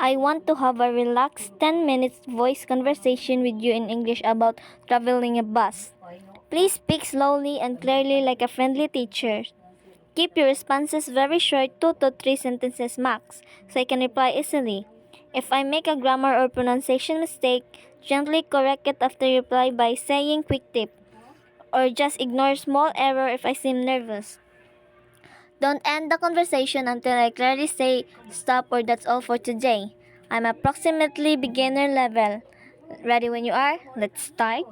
I want to have a relaxed 10 minutes voice conversation with you in English about traveling a bus. Please speak slowly and clearly like a friendly teacher. Keep your responses very short, 2 to 3 sentences max, so I can reply easily. If I make a grammar or pronunciation mistake, gently correct it after reply by saying quick tip, or just ignore small error if I seem nervous. Don't end the conversation until I clearly say stop or that's all for today. I'm approximately beginner level. Ready when you are? Let's start.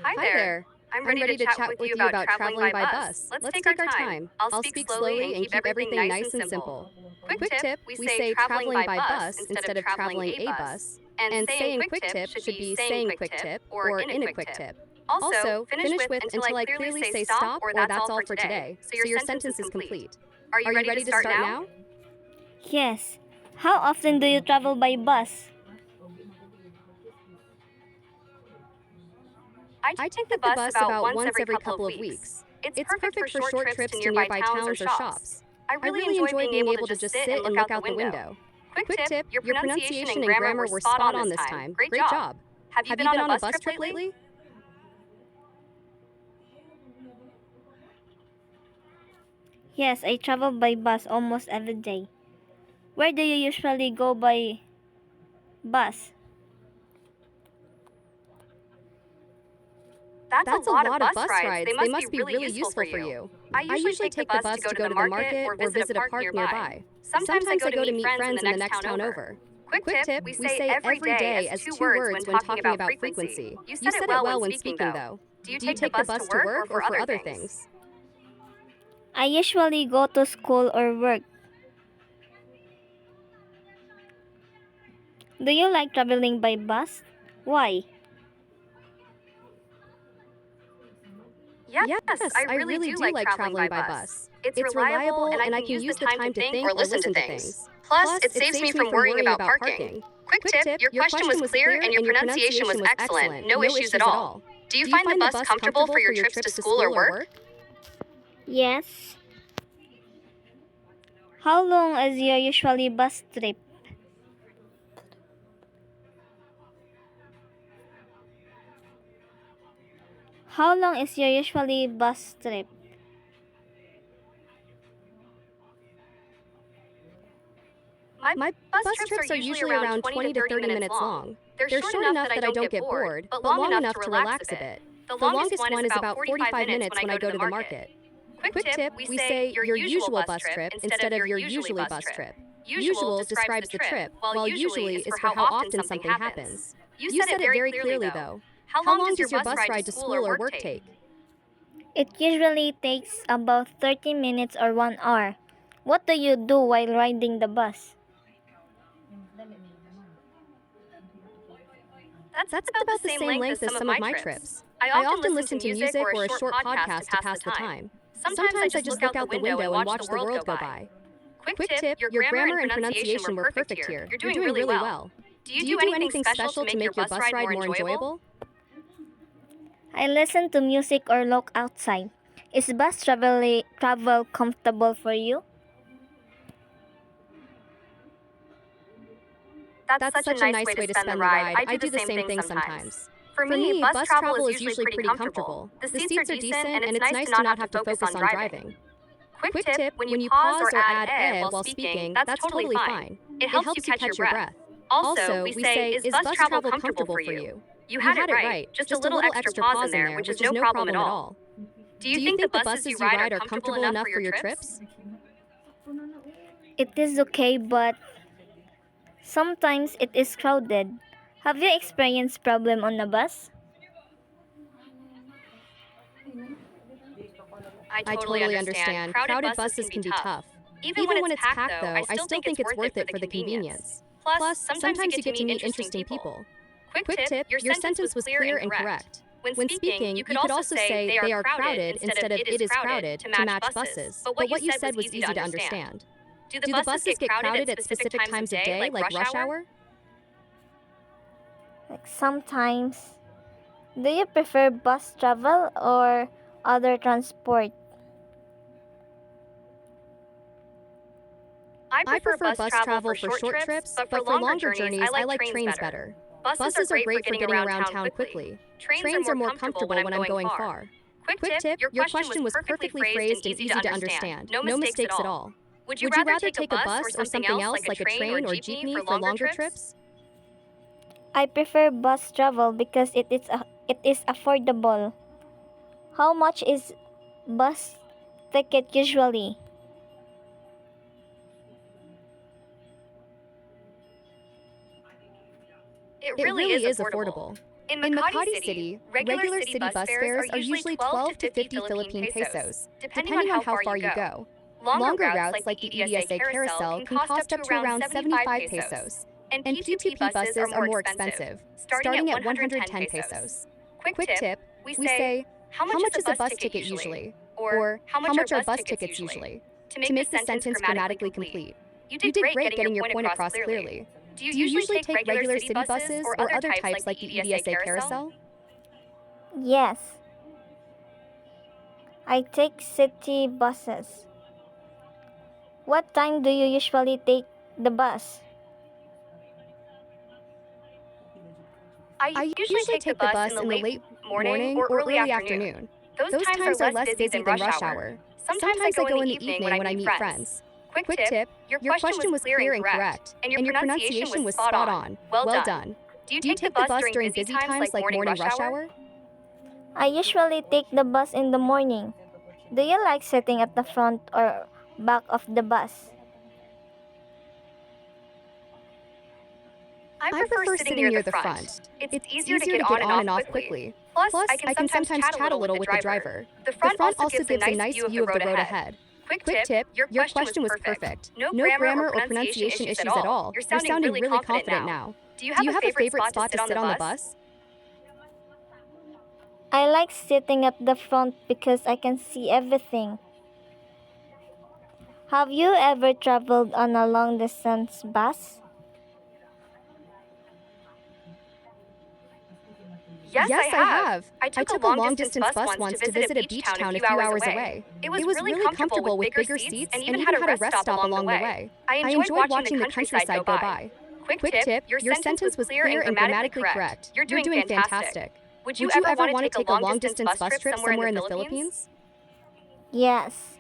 Hi there. I'm ready to chat with you about traveling by bus. Let's take our time. I'll speak slowly and keep everything nice and simple. Quick tip, we say traveling by bus instead of traveling a bus. And saying quick tip should be saying quick tip or in a quick tip. Also, finish with until I clearly say stop or that's all for today. So your sentence is complete. Are you ready to start now? Yes. How often do you travel by bus? I take the bus about once every couple of weeks. It's perfect for short trips to nearby towns or shops. I really enjoy being able to just sit and look out the window. Quick tip, your pronunciation and grammar were spot on this time. Great job. Have you been on a bus trip lately? Yes, I travel by bus almost every day. Where do you usually go by bus? That's a lot of bus rides. They must be really useful for you. I usually take the bus to go to the market or visit a park nearby. Sometimes I go to meet friends in the next town over. Quick tip, we say every day as two words when talking about frequency. You said it well when speaking though. Do you take the bus to work or for other things? I usually go to school or work. Do you like traveling by bus? Why? Yes, I really do like traveling by bus. It's reliable and I can use the time to think or listen to things. Plus, it saves me from worrying about parking. Quick tip, your question was clear and your pronunciation was excellent. No issues at all. Do you find the bus comfortable for your trips to school or work? Yes. How long is your usually bus trip? How long is your usually bus trip? My bus trips are usually around 20 to 30 minutes long. They're short enough that I don't get bored, but long enough to relax a bit. The longest one is about 45 minutes when I go to the market. Quick tip, we say your usual bus trip instead of your usually bus trip. Usual describes the trip, while usually is for how often something happens. You said it very clearly though. How long does your bus ride to school or work take? It usually takes about 30 minutes or 1 hour. What do you do while riding the bus? That's about the same length as some of my trips. I often listen to music or a short podcast to pass the time. Sometimes I just look out the window and watch the world go by. Quick tip, your grammar and pronunciation were perfect here. You're doing really well. Do you do anything special to make your bus ride more enjoyable? I listen to music or look outside. Is bus travel comfortable for you? That's such a nice way to spend the ride. I do the same thing sometimes. For me, bus travel is usually pretty comfortable. The seats are decent and it's nice to not have to focus on driving. Quick tip, when you pause or add while speaking, that's totally fine. It helps you catch your breath. Also, we say, is bus travel comfortable for you? You had it right. Just a little extra pause in there, which is no problem at all. Do you think the buses you ride are comfortable enough for your trips? It is okay, but sometimes it is crowded. Have you experienced problem on the bus? I totally understand. Crowded buses can be tough. Even when it's packed, though, I still think it's worth it for the convenience. Plus, sometimes you get to meet interesting people. Quick tip, your sentence was clear and correct. When speaking, you could also say they are crowded instead of it is crowded to match buses. But what you said was easy to understand. Do the buses get crowded at specific times of day, like rush hour? Like sometimes. Do you prefer bus travel or other transport? I prefer bus travel for short trips, but for longer journeys, I like trains better. Buses are great for getting around town quickly. Trains are more comfortable when I'm going far. Quick tip, your question was perfectly phrased and easy to understand. No mistakes at all. Would you rather take a bus or something else like a train or jeepney for longer trips? I prefer bus travel because it is affordable. How much is bus ticket usually? It really is affordable. In Makati City, regular city bus fares are usually 12 to 50 Philippine pesos, depending on how far you go. Longer routes like the EDSA Carousel can cost up to around 75 pesos, and P2P buses are more expensive, starting at 110 pesos. Quick tip, we say, how much is a bus ticket usually? Or how much are bus tickets usually? To make the sentence grammatically complete. You did great getting your point across clearly. Do you usually take regular city buses or other types like the EDSA Carousel? Yes. I take city buses. What time do you usually take the bus? I usually take the bus in the late morning or early afternoon. Those times are less busy than rush hour. Sometimes I go in the evening when I meet friends. Quick tip, your question was clear and correct, and your pronunciation was spot on. Well done. Do you take the bus during busy times like morning rush hour? I usually take the bus in the morning. Do you like sitting at the front or back of the bus? I prefer sitting near the front. It's easier to get on and off quickly. Plus, I can sometimes chat a little with the driver. The front also gives a nice view of the road ahead. Quick tip, your question was perfect. No grammar or pronunciation issues at all. You're sounding really confident now. Do you have a favorite spot to sit on the bus? I like sitting at the front because I can see everything. Have you ever traveled on a long distance bus? Yes, I have. I took a long-distance bus once to visit a beach town a few hours away. It was really comfortable with bigger seats and even had a rest stop along the way. I enjoyed watching the countryside go by. Quick tip, your sentence was clear and grammatically correct. You're doing fantastic. Would you ever want to take a long-distance bus trip somewhere in the Philippines? Yes.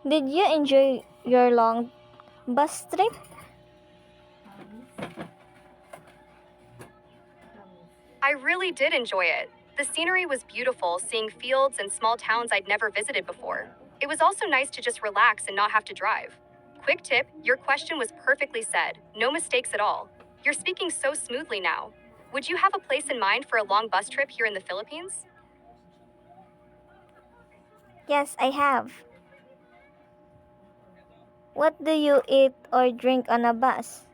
Did you enjoy your long bus trip? I really did enjoy it. The scenery was beautiful, seeing fields and small towns I'd never visited before. It was also nice to just relax and not have to drive. Quick tip, your question was perfectly said. No mistakes at all. You're speaking so smoothly now. Would you have a place in mind for a long bus trip here in the Philippines? Yes, I have. What do you eat or drink on a bus?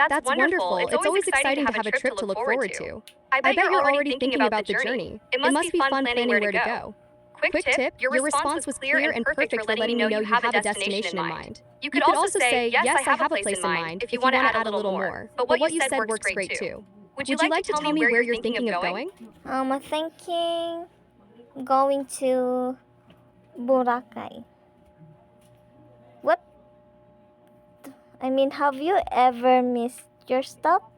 That's wonderful. It's always exciting to have a trip to look forward to. I bet you're already thinking about the journey. It must be fun planning where to go. Quick tip, your response was clear and perfect for letting me know you have a destination in mind. You could also say, yes, I have a place in mind, if you want to add a little more. But what you said works great too. Would you like to tell me where you're thinking of going? I'm thinking going to Boracay. What? Have you ever missed your stop?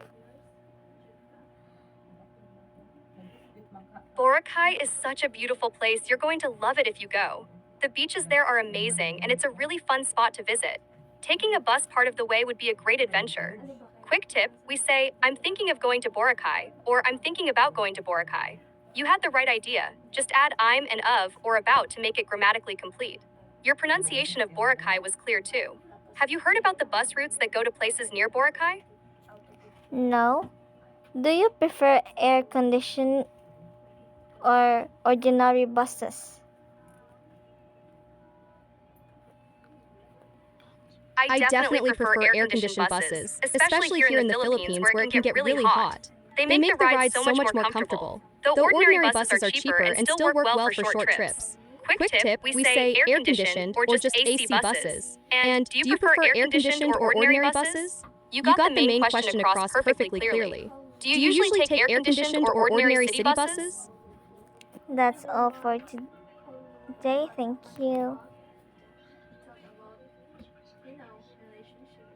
Boracay is such a beautiful place. You're going to love it if you go. The beaches there are amazing, and it's a really fun spot to visit. Taking a bus part of the way would be a great adventure. Quick tip, we say, I'm thinking of going to Boracay, or I'm thinking about going to Boracay. You had the right idea. Just add I'm and of or about to make it grammatically complete. Your pronunciation of Boracay was clear too. Have you heard about the bus routes that go to places near Boracay? No. Do you prefer air-conditioned or ordinary buses? I definitely prefer air-conditioned buses, especially here in the Philippines where it can get really hot. They make the ride so much more comfortable. Though ordinary buses are cheaper and still work well for short trips. Quick tip, we say air-conditioned or just AC buses. And do you prefer air-conditioned or ordinary buses? You got the main question across perfectly clearly. Do you usually take air-conditioned or ordinary city buses? That's all for today. Jay, thank you.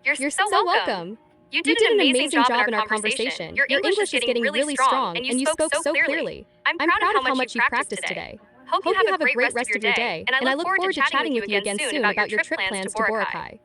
You're so welcome. You did an amazing job in our conversation. Your English is getting really strong, and you spoke so clearly. I'm proud of how much you practiced today. Hope you have a great rest of your day, and I look forward to chatting with you again soon about your trip plans to Boracay.